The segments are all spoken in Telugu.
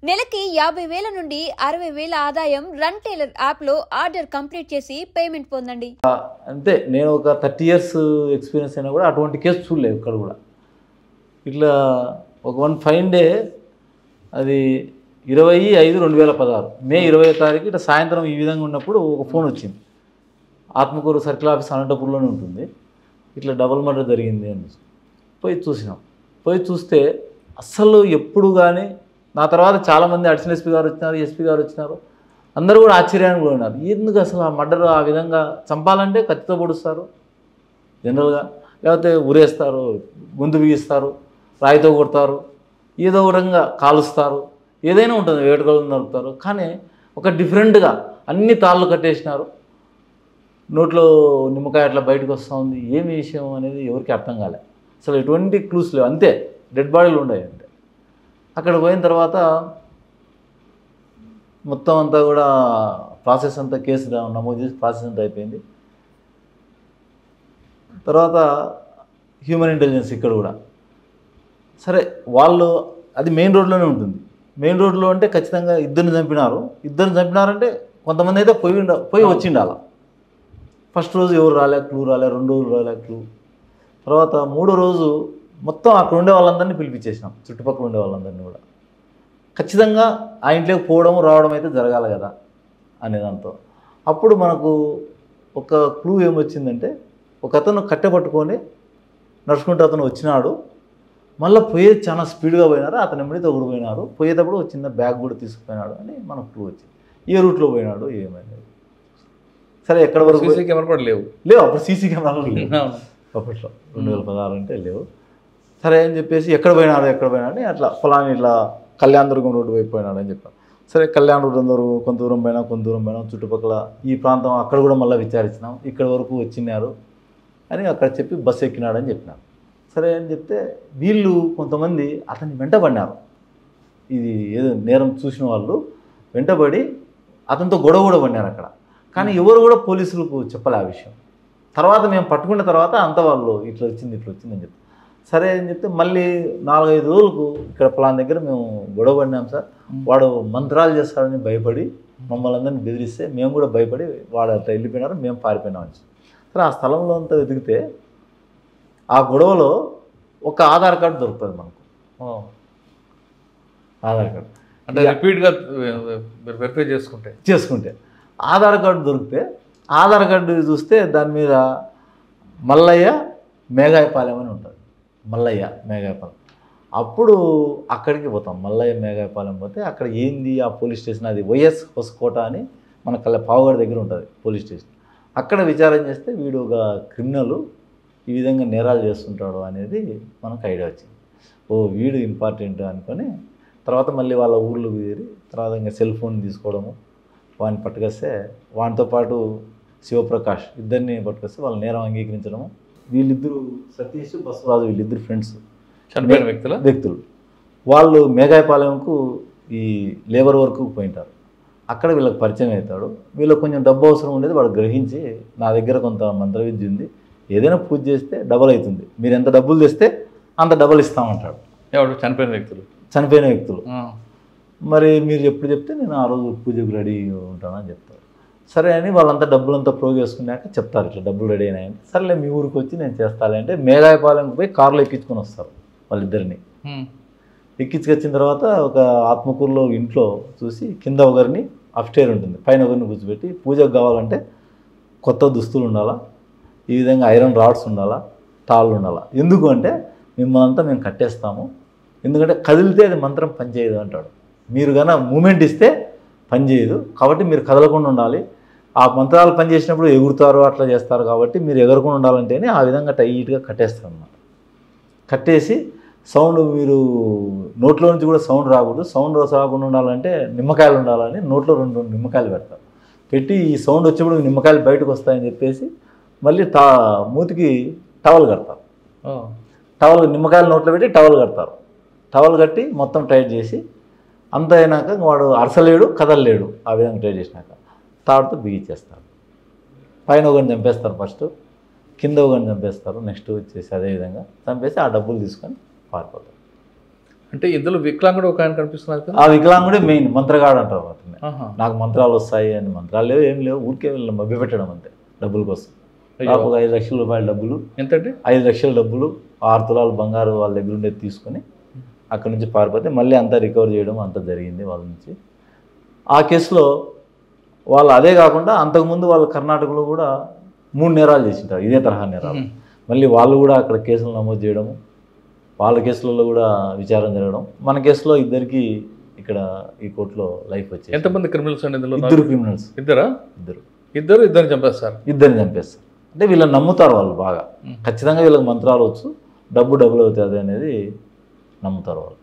నెలకి 50,000 నుండి 60,000 ఆదాయం రన్ టైలర్ యాప్లో ఆర్డర్ కంప్లీట్ చేసి పేమెంట్ పొందండి. అంతే. నేను ఒక 30 ఇయర్స్ ఎక్స్పీరియన్స్ అయినా కూడా అటువంటి కేసు చూడలేదు ఇక్కడ కూడా. ఇట్లా ఒక వన్ ఫైన్ డే, అది 25/5/2016 మే 20వ తారీఖు ఇట్లా సాయంత్రం ఈ విధంగా ఉన్నప్పుడు ఒక ఫోన్ వచ్చింది. ఆత్మకూరు సర్కిల్ ఆఫీస్ అనంతపూర్లోనే ఉంటుంది. ఇట్లా డబుల్ మర్డర్ జరిగింది అని పోయి చూసినాం. పోయి చూస్తే అస్సలు ఎప్పుడు కానీ నా తర్వాత చాలామంది అడిషనల్ ఎస్పీ గారు వచ్చినారు, ఎస్పీ గారు వచ్చినారు, అందరూ కూడా ఆశ్చర్యానికి పోయినారు. ఎందుకు అసలు ఆ మర్డర్ ఆ విధంగా చంపాలంటే కత్తితో పొడుస్తారు జనరల్గా, లేకపోతే ఉరేస్తారు, గొంతు బిగిస్తారు, రాయితో కొడతారు, ఏదో విధంగా కాలుస్తారు, ఏదైనా ఉంటుంది, వేటుకలు నరుకుతారు. కానీ ఒక డిఫరెంట్గా అన్ని తాళ్ళు కట్టేసినారు, నోట్లో నిమ్మకాయ అట్లా బయటకు వస్తూ ఉంది. ఏమి విషయం అనేది ఎవరికి అర్థం కాలే. అసలు ఎటువంటి క్లూస్ లేవు, అంతే డెడ్ బాడీలు ఉన్నాయి. అంటే అక్కడ పోయిన తర్వాత మొత్తం అంతా కూడా ప్రాసెస్ అంతా కేసు నమోదు చేసి ప్రాసెస్ అంతా అయిపోయింది. తర్వాత హ్యూమన్ ఇంటెలిజెన్స్ ఇక్కడ కూడా సరే, వాళ్ళు అది మెయిన్ రోడ్లోనే ఉంటుంది. మెయిన్ రోడ్లో అంటే ఖచ్చితంగా ఇద్దరిని చంపినారంటే కొంతమంది అయితే పోయి వచ్చిండాల. ఫస్ట్ రోజు ఎవరు రాలే, క్లూ రాలే, 2 రోజులు రాలే క్లూ. తర్వాత 3వ రోజు మొత్తం అక్కడ ఉండే వాళ్ళందరినీ పిలిపించేసినాం, చుట్టుపక్కల ఉండే వాళ్ళందరినీ కూడా. ఖచ్చితంగా ఆ ఇంట్లోకి పోవడం రావడం అయితే జరగాలి కదా అనే దాంతో అప్పుడు మనకు ఒక క్లూ ఏమొచ్చిందంటే, ఒక అతను కట్టె పట్టుకొని నడుచుకుంటూ అతను వచ్చినాడు. మళ్ళీ పోయేది చాలా స్పీడ్గా పోయినారు, అతను ఎమ్మడితో ఒకడు పోయినారు. పోయేటప్పుడు ఒక చిన్న బ్యాగ్ కూడా తీసుకుపోయినాడు అని మనకు క్లూ వచ్చింది. ఏ రూట్లో పోయినాడు ఏమైంది. సరే, ఎక్కడ వరకు సీసీ కెమెరా కూడా లేవు. అప్పుడు సీసీ కెమెరాలు లేవు అప్పట్లో, 2016 అంటే లేవు. సరే అని చెప్పేసి ఎక్కడ పోయినాడు అని అట్లా ఫలాని ఇట్లా కళ్యాణదుర్గం రోడ్డు వైపు పోయినాడు అని చెప్పాను. సరే, కళ్యాణదుర్గం కొంత దూరం పోయినా చుట్టుపక్కల ఈ ప్రాంతం అక్కడ కూడా మళ్ళీ విచారించినాం. ఇక్కడ వరకు వచ్చినారు అని అక్కడ చెప్పి బస్సు ఎక్కినాడని చెప్పినారు. సరే అని చెప్తే వీళ్ళు కొంతమంది అతన్ని వెంటబడినారు. ఇది ఏదో నేరం చూసిన వాళ్ళు వెంటబడి అతనితో గొడవ కూడా పడినారు అక్కడ. కానీ ఎవరు కూడా పోలీసులకు చెప్పలే ఆ విషయం. తర్వాత మేము పట్టుకున్న తర్వాత అంత వాళ్ళు ఇట్లా వచ్చింది అని చెప్తారు. సరే అని చెప్తే మళ్ళీ 4-5 రోజులకు ఇక్కడ ప్లాన్ దగ్గర మేము గొడవ పడినాం సార్. వాడు మంత్రాలు చేస్తాడని భయపడి మమ్మల్ని అందరినీ బెదిరిస్తే మేము కూడా భయపడి వాడు అట్లా వెళ్ళిపోయినారు, మేము పారిపోయినాం. సరే, ఆ స్థలంలో అంతా వెతికితే ఆ గొడవలో ఒక ఆధార్ కార్డు దొరుకుతుంది మనకు. ఆధార్ కార్డు అంటే రిపీట్గా వెరిఫై చేసుకుంటే ఆధార్ కార్డు దొరికితే, ఆధార్ కార్డు చూస్తే దాని మీద మల్లయ్య మేఘాయపాలెం అని ఉంటుంది. మల్లయ్య మేఘాయపాలెం. అప్పుడు అక్కడికి పోతాం. మల్లయ్య మేఘాయపాలెం పోతే అక్కడ ఏంది ఆ పోలీస్ స్టేషన్, అది వైఎస్ హొసకోట అని మన పావుగడ దగ్గర ఉంటుంది పోలీస్ స్టేషన్. అక్కడ విచారణ చేస్తే వీడు ఒక క్రిమినల్, ఈ విధంగా నేరాలు చేస్తుంటాడు అనేది మనకు ఐడియా వచ్చింది. వీడు ఇంపార్టెంట్ అనుకొని తర్వాత మళ్ళీ వాళ్ళ ఊర్లో తీరి తర్వాత ఇంకా సెల్ ఫోన్ తీసుకోవడము, వాడిని పట్టుకొస్తే వానితో పాటు శివప్రకాష్ ఇద్దరిని పట్టుకొస్తే వాళ్ళ నేరం అంగీకరించడము. వీళ్ళిద్దరూ సతీష్ బసవరాజు వీళ్ళిద్దరు ఫ్రెండ్స్, చనిపోయిన వ్యక్తులు. వాళ్ళు మేఘాయపాలెంకు ఈ లేబర్ వర్క్కు పోయింటారు. అక్కడ వీళ్ళకి పరిచయం అవుతాడు. వీళ్ళకి కొంచెం డబ్బు అవసరం ఉండేది, వాడు గ్రహించి నా దగ్గర కొంత మంత్ర విద్య ఉంది, ఏదైనా పూజ చేస్తే డబల్ అవుతుంది, మీరు ఎంత డబ్బులు తెస్తే అంత డబల్ ఇస్తామంటాడు. చనిపోయిన వ్యక్తులు మరి మీరు ఎప్పుడు చెప్తే నేను ఆ రోజు పూజకు రెడీ ఉంటానని చెప్తారు. సరే అని వాళ్ళంతా డబ్బులంతా ప్రోగ్ చేసుకున్నాక చెప్తారు, ఇట్లా డబ్బులు రెడీ అయినాయని. సరేలే మీ ఊరికి వచ్చి నేను చేస్తాను అంటే మేఘాయపాలెంకి పోయి కారులో ఎక్కించుకొని వస్తారు వాళ్ళిద్దరిని. ఎక్కించుకొచ్చిన తర్వాత ఒక ఆత్మకూరులో ఇంట్లో చూసి కింద ఒకరిని అప్స్టేర్ ఉంటుంది, పైన ఒకరిని కూర్చోబెట్టి పూజకు కావాలంటే కొత్త దుస్తులు ఉండాలా, ఈ విధంగా ఐరన్ రాడ్స్ ఉండాలా, తాళ్ళు ఉండాలా. ఎందుకు అంటే మిమ్మల్ని అంతా మేము కట్టేస్తాము, ఎందుకంటే కదిలితే అది మంత్రం పనిచేయదు అంటాడు. మీరు కన్నా మూమెంట్ ఇస్తే పనిచేయదు, కాబట్టి మీరు కదలకుండా ఉండాలి. ఆ మంత్రాలు పనిచేసినప్పుడు ఎగురుతారు, అట్లా చేస్తారు, కాబట్టి మీరు ఎగరకుండా ఉండాలంటేనే ఆ విధంగా టైట్గా కట్టేస్తారు అన్నమాట. కట్టేసి సౌండ్ మీరు నోట్లో నుంచి కూడా సౌండ్ రాకూడదు, సౌండ్ రాకుండా ఉండాలంటే నిమ్మకాయలు ఉండాలని నోట్లో 2 నిమ్మకాయలు పెడతారు. పెట్టి ఈ సౌండ్ వచ్చేప్పుడు నిమ్మకాయలు బయటకు వస్తాయని చెప్పేసి మళ్ళీ మూతికి టవల్ కడతారు. నిమ్మకాయలు నోట్లో పెట్టి టవల్ కడతారు. టవల్ కట్టి మొత్తం టైట్ చేసి అంత అయినాక వాడు అరసలేడు, కదలలేడు. ఆ విధంగా టైట్ చేసినాక తాడుతో బిగించేస్తారు. పైన ఒకరిని చంపేస్తారు, ఫస్ట్ కింద ఒకరిని చంపేస్తారు, నెక్స్ట్ వచ్చేసి అదేవిధంగా చంపేసి ఆ డబ్బులు తీసుకొని పారిపోతారు. అంటే ఇందులో వికలాంగుడు ఒక ఆయన కనిపిస్తున్నారు కదా. ఆ వికలాంగుడే మెయిన్ మంత్రగాడు అంటారు అతన్ని. ఆహా. నాకు మంత్రాలు వస్తాయి అని, మంత్రాలు లేవు ఏం లేవు, ఊరికే వీళ్ళని మభ్యపెట్టడం అంతే డబ్బుల కోసం. నాకు ఒక 5 లక్షల రూపాయల డబ్బులు, ఎంతండి 5 లక్షల డబ్బులు, 6 తులాలు బంగారు వాళ్ళ దగ్గర ఉండేది తీసుకొని అక్కడి నుంచి పారిపోతే మళ్ళీ అంతా రికవర్ చేయడం అంతా జరిగింది వాళ్ళ నుంచి. ఆ కేసులో వాళ్ళు అదే కాకుండా అంతకుముందు వాళ్ళు కర్ణాటకలో కూడా 3 నేరాలు చేసింటారు, ఇదే తరహా నేరాలు. మళ్ళీ వాళ్ళు కూడా అక్కడ కేసులు నమోదు చేయడము, వాళ్ళ కేసులలో కూడా విచారణ జరగడం. మన కేసులో ఇద్దరికి ఇక్కడ ఈ కోర్టులో లైఫ్ వచ్చేది. ఎంతమంది క్రిమినల్స్ అండి ఇందులో? 2 క్రిమినల్స్. ఇద్దరిని చంపేస్తారు. ఇద్దరిని చంపేస్తారు. అంటే వీళ్ళని నమ్ముతారు వాళ్ళు బాగా, ఖచ్చితంగా వీళ్ళకి మంత్రాలు వచ్చు, డబ్బులు అవుతుంది అనేది నమ్ముతారు వాళ్ళు.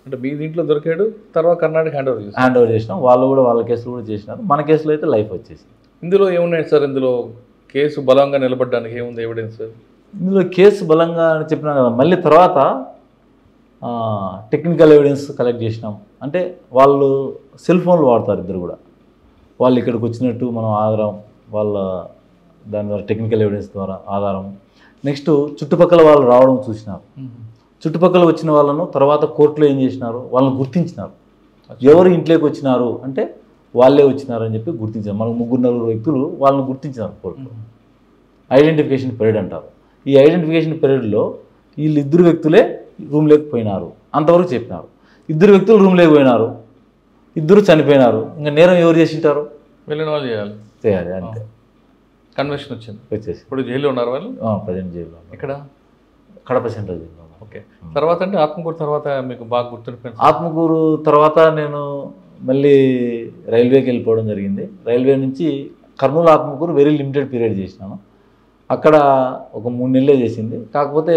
అంటే మీ దీంట్లో దొరికాడు, తర్వాత కర్ణాటక హ్యాండ్ ఓవర్ చేసినాం. వాళ్ళు కూడా వాళ్ళ కేసులు కూడా చేసినారు, మన కేసులో అయితే లైఫ్ వచ్చేసింది. ఇందులో ఏమున్నాయి సార్? ఇందులో కేసు బలంగా నిలబడడానికి ఏముంది ఎవిడెన్స్? ఇందులో కేసు బలంగా అని చెప్పినా కదా, మళ్ళీ తర్వాత టెక్నికల్ ఎవిడెన్స్ కలెక్ట్ చేసినాం. అంటే వాళ్ళు సెల్ ఫోన్లు వాడతారు ఇద్దరు కూడా. వాళ్ళు ఇక్కడికి వచ్చినట్టు మనం ఆధారం, వాళ్ళ దాని ద్వారా టెక్నికల్ ఎవిడెన్స్ ద్వారా ఆధారం. నెక్స్ట్ చుట్టుపక్కల వాళ్ళు రావడం చూసినారు. చుట్టుపక్కల వచ్చిన వాళ్ళను తర్వాత కోర్టులో ఏం చేసినారు, వాళ్ళని గుర్తించినారు. ఎవరు ఇంట్లోకి వచ్చినారు అంటే వాళ్ళే వచ్చినారు అని చెప్పి గుర్తించారు. మనకు 3-4 వ్యక్తులు వాళ్ళని గుర్తించినారు కోర్టులో. ఐడెంటిఫికేషన్ పీరియడ్ అంటారు. ఈ ఐడెంటిఫికేషన్ పీరియడ్లో వీళ్ళిద్దరు వ్యక్తులే రూమ్ లేకపోయినారు అంతవరకు చెప్పినారు. 2 వ్యక్తులు రూమ్ లేకపోయినారు, 2 చనిపోయినారు. ఇంకా నేరం ఎవరు చేసింటారు? వెళ్ళిన వాళ్ళు చేయాలి అంతే. కన్వెన్షన్ వచ్చింది, వచ్చేసి ఇప్పుడు జైల్లో ఉన్నారు వాళ్ళు. ప్రజెంట్ జైల్లో. ఇక్కడ కడప సెంట్రల్ జైల్లో. ఓకే. తర్వాత అంటే ఆత్మకూరు తర్వాత మీకు బాగా గుర్తుండిపోయింది? ఆత్మకూరు తర్వాత నేను మళ్ళీ రైల్వేకి వెళ్ళిపోవడం జరిగింది. రైల్వే నుంచి Kurnool Atmakur very limited period చేసినాను. అక్కడ ఒక 3 నెలలే చేసింది. కాకపోతే